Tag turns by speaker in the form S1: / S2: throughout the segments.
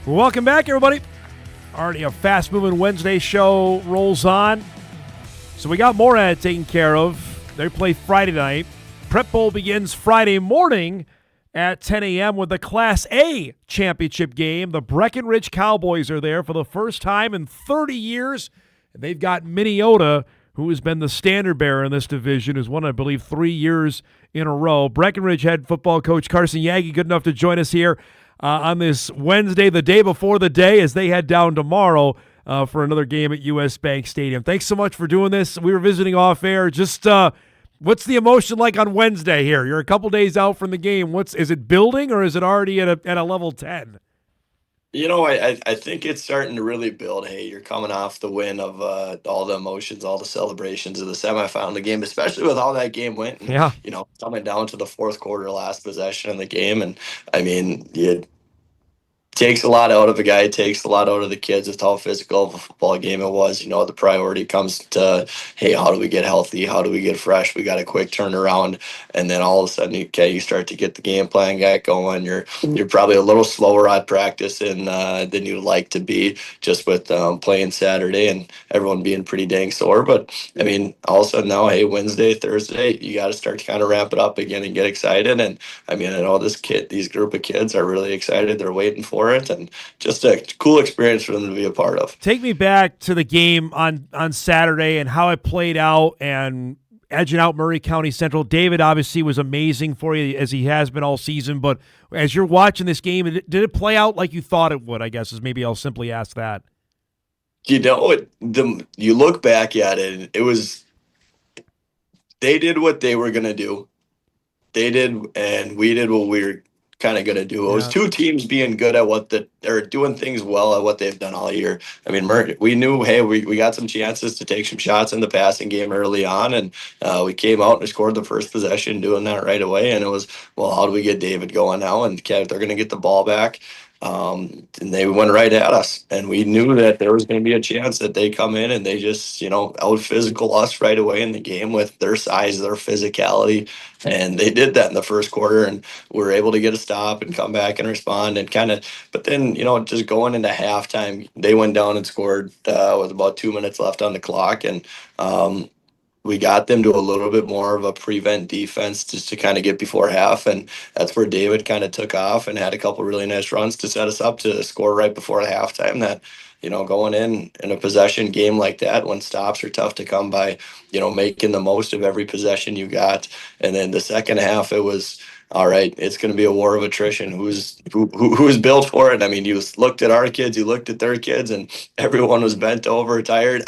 S1: Welcome back, everybody. Already a fast-moving Wednesday show rolls on. So we got more taken care of. They play Friday night. Prep Bowl begins Friday morning at 10 a.m. with the Class A championship game. The Breckenridge Cowboys are there for the first time in 30 years. And they've got Minneota, who has been the standard bearer in this division, who's won, I believe, 3 years in a row. Breckenridge head football coach Carson Yaggie, good enough to join us here on this Wednesday, the day before the day, as they head down tomorrow for another game at U.S. Bank Stadium. Thanks so much for doing this. We were visiting off air. Just what's the emotion like on Wednesday here? You're a couple days out from the game. Is it building, or is it already at a level 10?
S2: I think it's starting to really build. Hey, you're coming off the win of all the emotions, all the celebrations of the semifinal of the game, especially with how that game went. And,
S1: Yeah.
S2: coming down to the fourth quarter, last possession of the game. And I mean, it takes a lot out of a guy, takes a lot out of the kids with how physical of a football game it was. The priority comes to, hey, how do we get healthy? How do we get fresh? We got a quick turnaround. And then all of a sudden, you start to get the game plan get going. You're probably a little slower at practice than you'd like to be, just with playing Saturday and everyone being pretty dang sore. But I mean, all of a sudden now, hey, Wednesday, Thursday, you got to start to kind of ramp it up again and get excited. And I mean, I know these group of kids are really excited. They're waiting for it, and just a cool experience for them to be a part of.
S1: Take me back to the game on Saturday and how it played out, and edging out Murray County Central. David obviously was amazing for you, as he has been all season, but as you're watching this game, did it play out like you thought it would, I guess, is maybe I'll simply ask that.
S2: You look back at it, and they did what they were going to do. They did, and we did what we were kind of going to do. It was two teams being good at they're doing things well at what they've done all year. I mean, we knew, hey, we got some chances to take some shots in the passing game early on, and we came out and scored the first possession doing that right away. And it was, well, how do we get David going now? And they're going to get the ball back. And they went right at us, and we knew that there was going to be a chance that they come in and they just, out physical us right away in the game with their size, their physicality. And they did that in the first quarter, and we were able to get a stop and come back and respond and but then, just going into halftime, they went down and scored with about 2 minutes left on the clock. And, we got them to a little bit more of a prevent defense just to kind of get before half. And that's where David kind of took off and had a couple really nice runs to set us up to score right before halftime. That, going in a possession game like that, when stops are tough to come by, making the most of every possession you got. And then the second half, it was, all right, it's going to be a war of attrition. Who's built for it? I mean, you looked at our kids, you looked at their kids, and everyone was bent over, tired.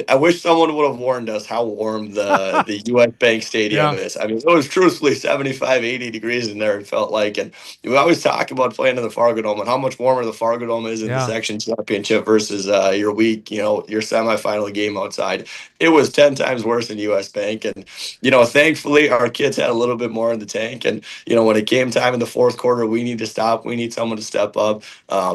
S2: I wish someone would have warned us how warm the U.S. Bank Stadium is. I mean, it was truthfully 75, 80 degrees in there, it felt like. And we always talk about playing in the Fargo Dome and how much warmer the Fargo Dome is in the section championship versus your your semifinal game outside. It was 10 times worse in U.S. Bank. And, thankfully, our kids had a little bit more in the tank. And, when it came time in the fourth quarter, we need to stop. We need someone to step up.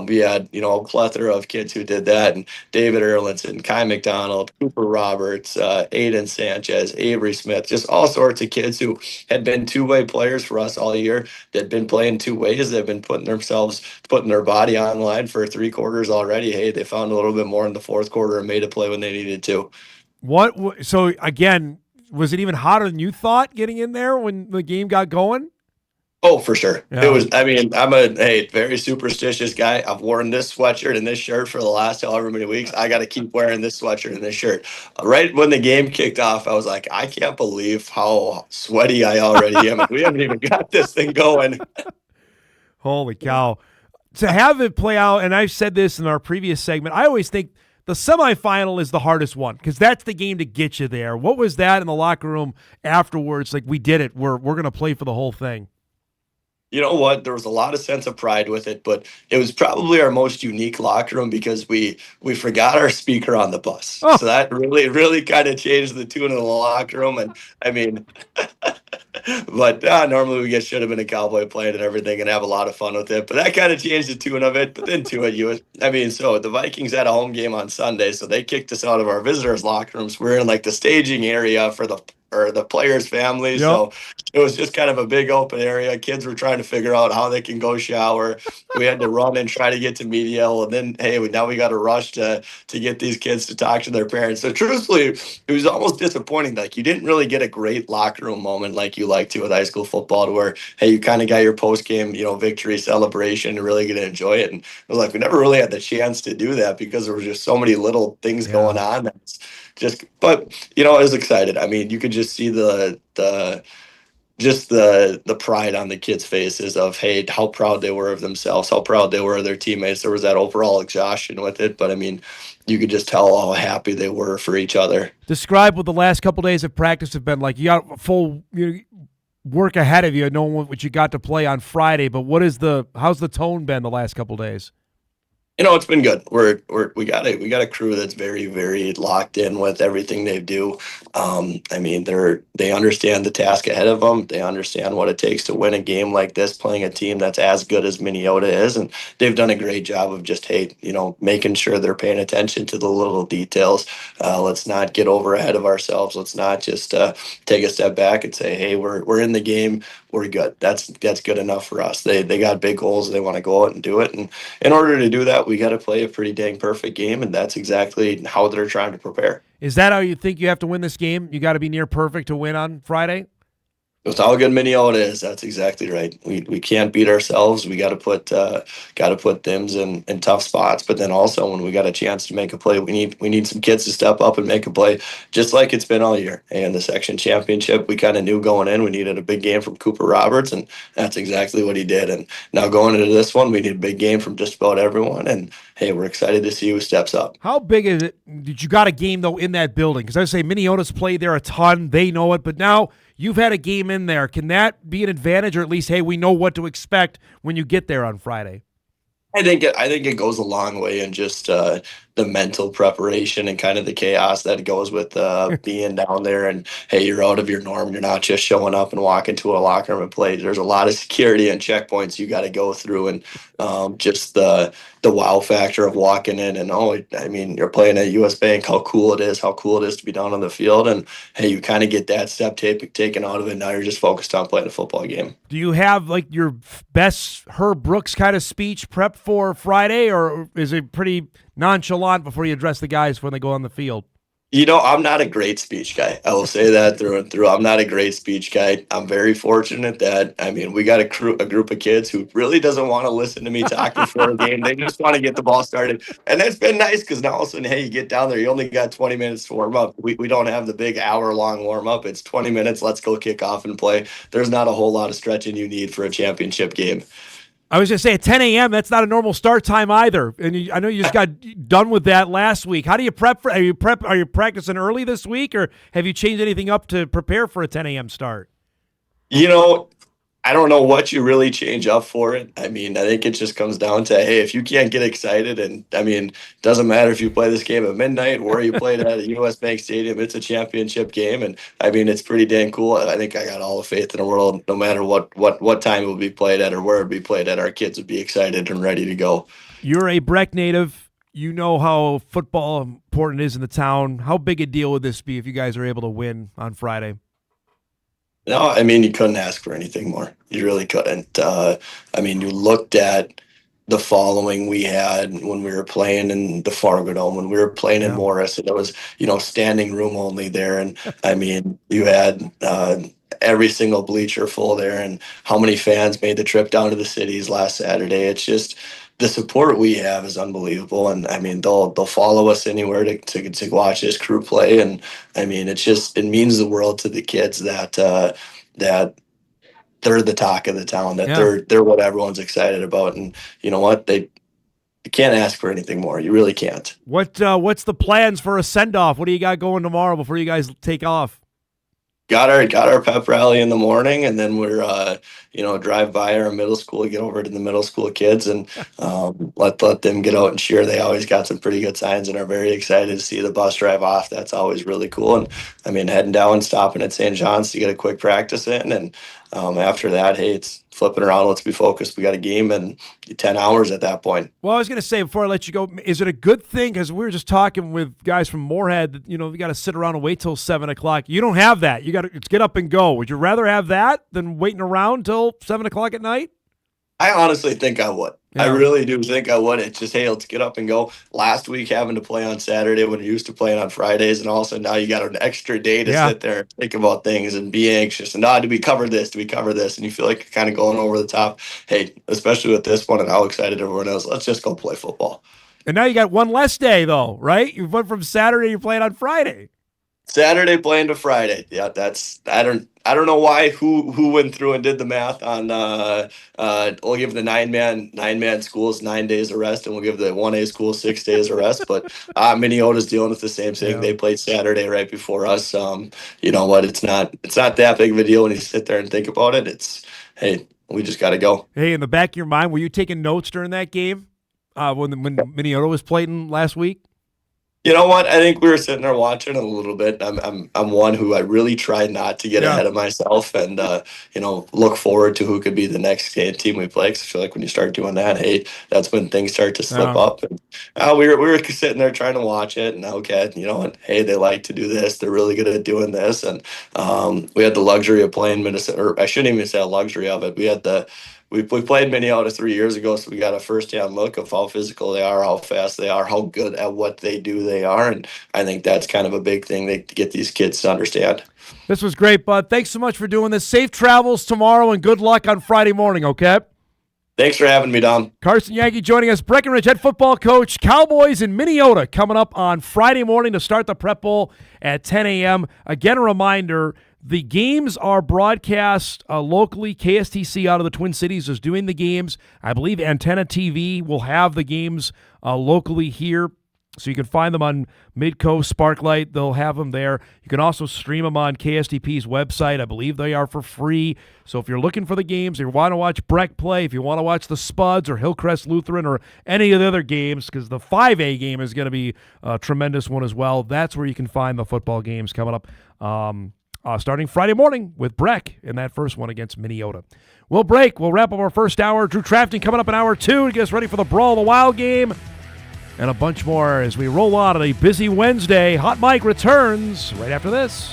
S2: We had, a plethora of kids who did that. And David Erlinson, Kai McDonald, Cooper Roberts, Aiden Sanchez, Avery Smith, just all sorts of kids who had been two-way players for us all year. They'd been playing two ways. They've been putting their body on line for three quarters already. Hey, they found a little bit more in the fourth quarter and made a play when they needed to.
S1: So again, was it even hotter than you thought getting in there when the game got going?
S2: Oh, for sure. Yeah. It was, I mean, I'm a very superstitious guy. I've worn this sweatshirt and this shirt for the last however many weeks. I got to keep wearing this sweatshirt and this shirt. Right when the game kicked off, I was like, I can't believe how sweaty I already am. We haven't even got this thing going.
S1: Holy cow. To have it play out, and I've said this in our previous segment, I always think the semifinal is the hardest one because that's the game to get you there. What was that in the locker room afterwards? Like, we did it. We're going to play for the whole thing.
S2: You know what? There was a lot of sense of pride with it, but it was probably our most unique locker room because we forgot our speaker on the bus. Oh. So that really kind of changed the tune of the locker room. And I mean, but normally we should have been a Cowboy playing and everything and have a lot of fun with it. But that kind of changed the tune of it. But then so the Vikings had a home game on Sunday, so they kicked us out of our visitors' locker rooms. We're in like the staging area for the players' families. Yep. So it was just kind of a big open area. Kids were trying to figure out how they can go shower. We had to run and try to get to media. And then, hey, now we got to rush to get these kids to talk to their parents. So truthfully, it was almost disappointing. Like you didn't really get a great locker room moment like you like to with high school football, to where, hey, you kind of got your post game, victory celebration and really get to enjoy it. And it was like we never really had the chance to do that because there was just so many little things going on. That's but I was excited. I mean, you could just see the pride on the kids' faces of, hey, how proud they were of themselves, how proud they were of their teammates. There was that overall exhaustion with it, but I mean, you could just tell how happy they were for each other.
S1: Describe what the last couple of days of practice have been like. You got full work ahead of you, knowing what you got to play on Friday, but how's the tone been the last couple of days?
S2: It's been good. We got a crew that's very, very locked in with everything they do. I mean, they understand the task ahead of them. They understand what it takes to win a game like this, playing a team that's as good as Minneota is, and they've done a great job of just, hey, making sure they're paying attention to the little details. Let's not get over ahead of ourselves. Let's not just take a step back and say, hey, we're in the game. We're good. That's good enough for us. They got big goals. They want to go out and do it, and in order to do that, we got to play a pretty dang perfect game, and that's exactly how they're trying to prepare.
S1: Is that how you think you have to win this game? You got to be near perfect to win on Friday?
S2: With how good Minneota is, that's exactly right. We can't beat ourselves. We got to put them in tough spots. But then also when we got a chance to make a play, we need some kids to step up and make a play, just like it's been all year. And the section championship, we kind of knew going in we needed a big game from Cooper Roberts, and that's exactly what he did. And now going into this one, we need a big game from just about everyone. And hey, we're excited to see who steps up.
S1: How big is it? Did you got a game though in that building? Because I say Minneota's played there a ton. They know it, but now you've had a game in there. Can that be an advantage, or at least, hey, we know what to expect when you get there on Friday?
S2: I think it goes a long way in just the mental preparation and kind of the chaos that goes with being down there. And hey, you're out of your norm. You're not just showing up and walking to a locker room and play. There's a lot of security and checkpoints you got to go through, and just the wow factor of walking in and I mean, you're playing at US Bank. How cool it is to be down on the field. And hey, you kind of get that step taken out of it. Now you're just focused on playing a football game.
S1: Do you have like your best Herb Brooks kind of speech prep for Friday, or is it pretty nonchalant before you address the guys when they go on the field?
S2: I'm not a great speech guy. I will say that through and through. I'm not a great speech guy. I'm very fortunate that, I mean, we got a group of kids who really doesn't want to listen to me talk before a game. They just want to get the ball started. And that's been nice because now all of a sudden, hey, you get down there, you only got 20 minutes to warm up. We don't have the big hour-long warm-up. It's 20 minutes. Let's go kick off and play. There's not a whole lot of stretching you need for a championship game.
S1: I was going to say at 10 a.m., that's not a normal start time either. And I know you just got done with that last week. How do you prep for? Are you practicing early this week, or have you changed anything up to prepare for a 10 a.m. start?
S2: I don't know what you really change up for it. I mean, I think it just comes down to, hey, if you can't get excited, and I mean, it doesn't matter if you play this game at midnight or you played at a US Bank Stadium, it's a championship game. And I mean, it's pretty dang cool. I think I got all the faith in the world, no matter what time it will be played at or where it will be played at, our kids would be excited and ready to go.
S1: You're a Breck native. You know how football important it is in the town. How big a deal would this be if you guys are able to win on Friday?
S2: No, I mean, you couldn't ask for anything more. You really couldn't. I mean, you looked at the following we had when we were playing in the Fargo Dome, when we were playing in Morris, and it was, standing room only there. And I mean, you had every single bleacher full there, and how many fans made the trip down to the cities last Saturday. It's just, the support we have is unbelievable, and I mean they'll follow us anywhere to watch this crew play, and I mean it means the world to the kids that that they're the talk of the town, that they're what everyone's excited about, and you know what, you can't ask for anything more. You really can't.
S1: What's the plans for a send off? What do you got going tomorrow before you guys take off?
S2: Got our pep rally in the morning, and then we're drive by our middle school, get over to the middle school kids, and let them get out and cheer. They always got some pretty good signs and are very excited to see the bus drive off. That's always really cool. And I mean, heading down, stopping at St. John's to get a quick practice in, and after that, hey, it's flipping around. Let's be focused. We got a game in 10 hours at that point.
S1: Well, I was going to say before I let you go, is it a good thing? Because we were just talking with guys from Moorhead that, you got to sit around and wait till 7 o'clock. You don't have that. You it's get up and go. Would you rather have that than waiting around till 7 o'clock at night?
S2: I honestly think I would.
S1: Yeah.
S2: I really do think I would. It's just, hey, let's get up and go. Last week, having to play on Saturday when you're used to playing on Fridays, and all of a sudden now you got an extra day to sit there and think about things and be anxious. And, do we cover this? Do we cover this? And you feel like you're kind of going over the top. Hey, especially with this one and how excited everyone is, let's just go play football.
S1: And now you got one less day, though, right? You went from Saturday, you're playing on Friday.
S2: Saturday playing to Friday. Yeah, I don't know why who went through and did the math on we'll give the nine man schools 9 days of rest, and we'll give the 1A school 6 days of rest. But Minneota's dealing with the same thing. Yeah. They played Saturday right before us. You know what? It's not that big of a deal when you sit there and think about it. It's, hey, we just got to go.
S1: Hey, in the back of your mind, were you taking notes during that game when Minneota was playing last week?
S2: You know what? I think we were sitting there watching it a little bit. I'm one who I really try not to get ahead of myself and look forward to who could be the next team we play. Because I feel like when you start doing that, hey, that's when things start to slip up. And we were sitting there trying to watch it, and okay, and hey, they like to do this. They're really good at doing this, and we had the luxury of playing Minnesota. Or I shouldn't even say a luxury of it. We had We played Minneota 3 years ago, so we got a first-hand look of how physical they are, how fast they are, how good at what they do they are, and I think that's kind of a big thing to get these kids to understand.
S1: This was great, bud. Thanks so much for doing this. Safe travels tomorrow, and good luck on Friday morning, okay?
S2: Thanks for having me, Dom.
S1: Carson Yaggie joining us, Breckenridge head football coach. Cowboys in Minneota coming up on Friday morning to start the Prep Bowl at 10 a.m. Again, a reminder, the games are broadcast locally. KSTC out of the Twin Cities is doing the games. I believe Antenna TV will have the games locally here. So you can find them on Midcoast, Sparklight. They'll have them there. You can also stream them on KSTP's website. I believe they are for free. So if you're looking for the games, if you want to watch Breck play, if you want to watch the Spuds or Hillcrest Lutheran or any of the other games, because the 5A game is going to be a tremendous one as well, that's where you can find the football games coming up. Starting Friday morning with Breck in that first one against Minneota. We'll break. We'll wrap up our first hour. Drew Trafton coming up in hour 2 to get us ready for the Brawl of the Wild game. And a bunch more as we roll on a busy Wednesday. Hot Mike returns right after this.